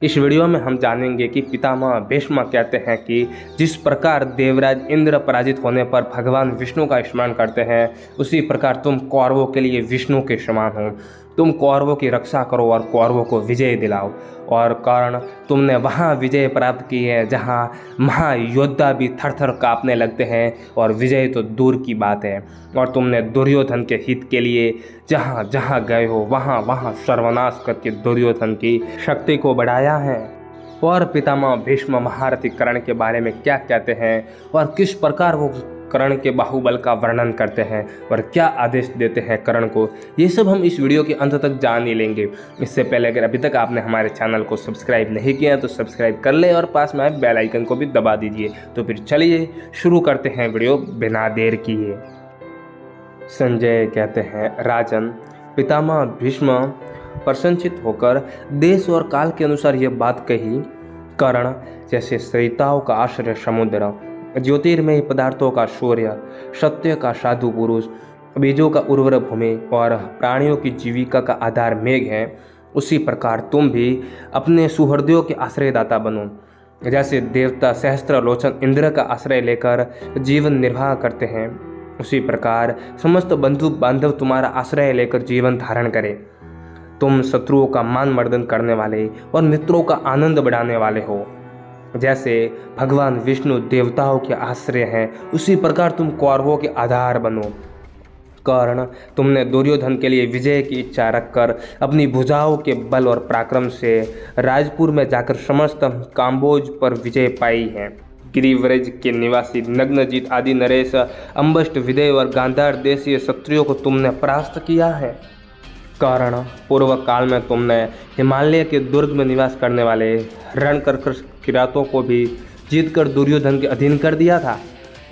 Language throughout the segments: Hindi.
इस वीडियो में हम जानेंगे कि पितामह भीष्म कहते हैं कि जिस प्रकार देवराज इंद्र पराजित होने पर भगवान विष्णु का स्मरण करते हैं, उसी प्रकार तुम कौरवों के लिए विष्णु के समान हो। तुम कौरवों की रक्षा करो और कौरवों को विजय दिलाओ। और कारण तुमने वहाँ विजय प्राप्त की है जहाँ महायोद्धा भी थर थर काँपने लगते हैं, और विजय तो दूर की बात है। और तुमने दुर्योधन के हित के लिए जहाँ जहाँ गए हो वहाँ वहाँ सर्वनाश करके दुर्योधन की शक्ति को बढ़ाया है। और पितामह भीष्म महारथी कर्ण के बारे में क्या कहते हैं और किस प्रकार वो कर्ण के बाहुबल का वर्णन करते हैं और क्या आदेश देते हैं कर्ण को, ये सब हम इस वीडियो के अंत तक जान ही लेंगे। इससे पहले अगर अभी तक आपने हमारे चैनल को सब्सक्राइब नहीं किया है तो सब्सक्राइब कर ले और पास में आए बेल आइकन को भी दबा दीजिए। तो फिर चलिए शुरू करते हैं वीडियो बिना देर किए। संजय कहते हैं, राजन, पितामह भीष्म प्रसन्नचित होकर देश और काल के अनुसार ये बात कही। कर्ण जैसे सरिताओं का आश्रय समुद्र, ज्योतिर्मय पदार्थों का सूर्य, सत्य का साधु पुरुष, बीजों का उर्वर भूमि और प्राणियों की जीविका का आधार मेघ है, उसी प्रकार तुम भी अपने सुहृदयों के आश्रयदाता बनो। जैसे देवता सहस्त्र लोचन इंद्र का आश्रय लेकर जीवन निर्वाह करते हैं, उसी प्रकार समस्त बंधु बांधव तुम्हारा आश्रय लेकर जीवन धारण करें। तुम शत्रुओं का मान मर्दन करने वाले और मित्रों का आनंद बढ़ाने वाले हो। जैसे भगवान विष्णु देवताओं के आश्रय हैं, उसी प्रकार तुम कौरवों के आधार बनो। कर्ण, तुमने दुर्योधन के लिए विजय की इच्छा रखकर अपनी भुजाओं के बल और पराक्रम से राजपुर में जाकर समस्त काम्बोज पर विजय पाई है। गिरिव्रज के निवासी नग्नजीत आदि नरेश, अम्बष्ट, विदेह और गांधार देशीय क्षत्रियों को तुमने परास्त किया है। कर्ण, पूर्व काल में तुमने हिमालय के दुर्ग में निवास करने वाले रणकर्कश किरातों को भी जीतकर दुर्योधन के अधीन कर दिया था।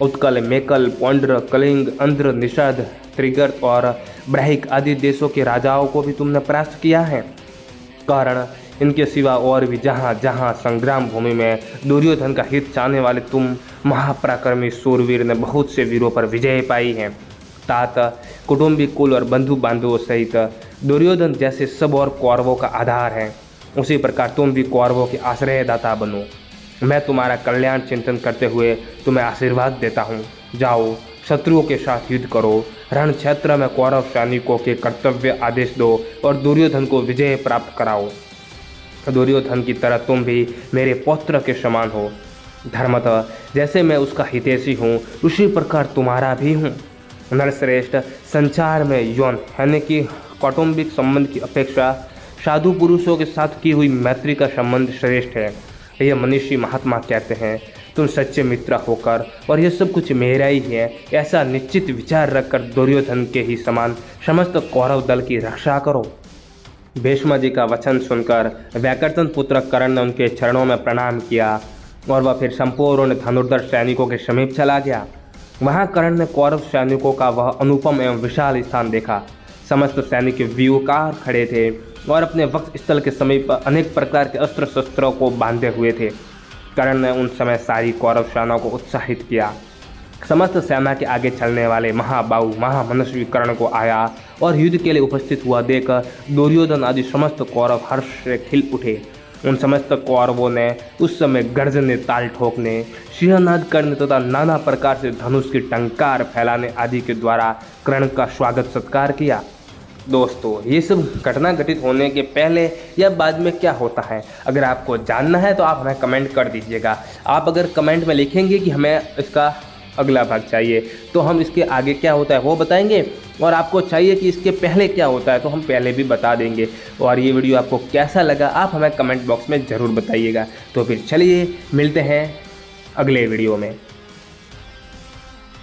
उत्कल, मेकल, पौंड्र, कलिंग, अंध्र, निषाद, त्रिगर्त और ब्राहिक आदि देशों के राजाओं को भी तुमने परास्त किया है। कर्ण, इनके सिवा और भी जहाँ जहाँ संग्राम भूमि में दुर्योधन का हित चाहने वाले तुम महापराक्रमी सूरवीर ने बहुत से वीरों पर विजय पाई है। तात, कुटुंबी, कुल और बंधु बांधवों सहित दुर्योधन जैसे सब और कौरवों का आधार है, उसी प्रकार तुम भी कौरवों के आश्रयदाता बनो। मैं तुम्हारा कल्याण चिंतन करते हुए तुम्हें आशीर्वाद देता हूँ। जाओ, शत्रुओं के साथ युद्ध करो, रण क्षेत्र में कौरव सैनिकों के कर्तव्य आदेश दो और दुर्योधन को विजय प्राप्त कराओ। दुर्योधन की तरह तुम भी मेरे पौत्र के समान हो। धर्मतः जैसे मैं उसका हितैषी हूँ, उसी प्रकार तुम्हारा भी हूँ। नरश्रेष्ठ, संसार में यौन यानी कि कौटुंबिक संबंध की अपेक्षा साधु पुरुषों के साथ की हुई मैत्री का संबंध श्रेष्ठ है। यह मनीषी महात्मा कहते हैं। तुम सच्चे मित्र होकर और यह सब कुछ मेरा ही है, ऐसा निश्चित विचार रखकर दुर्योधन के ही समान समस्त कौरव दल की रक्षा करो। भीष्म जी का वचन सुनकर वैकर्तन पुत्र कर्ण ने उनके चरणों में प्रणाम किया और वह फिर संपूर्ण धनुर्धर सैनिकों के समीप चला गया। वहाँ कर्ण ने कौरव सैनिकों का वह अनुपम एवं विशाल स्थान देखा। समस्त सैनिक व्यूहकार खड़े थे और अपने वक्ष स्थल के समीप अनेक प्रकार के अस्त्र शस्त्रों को बांधे हुए थे। कर्ण ने उन समय सारी कौरव सेना को उत्साहित किया। समस्त सेना के आगे चलने वाले महाबाहु महामनस्वी कर्ण को आया और युद्ध के लिए उपस्थित हुआ देख दुर्योधन आदि समस्त कौरव हर्ष से खिल उठे। उन समस्त कौरवों ने उस समय गर्जने, ताल ठोकने, सिंहनाद करने तथा नाना प्रकार से धनुष की टंकार फैलाने आदि के द्वारा कर्ण का स्वागत सत्कार किया। दोस्तों, ये सब घटना घटित होने के पहले या बाद में क्या होता है, अगर आपको जानना है तो आप हमें कमेंट कर दीजिएगा। आप अगर कमेंट में लिखेंगे कि हमें इसका अगला भाग चाहिए तो हम इसके आगे क्या होता है वो बताएंगे, और आपको चाहिए कि इसके पहले क्या होता है तो हम पहले भी बता देंगे। और ये वीडियो आपको कैसा लगा आप हमें कमेंट बॉक्स में ज़रूर बताइएगा। तो फिर चलिए मिलते हैं अगले वीडियो में।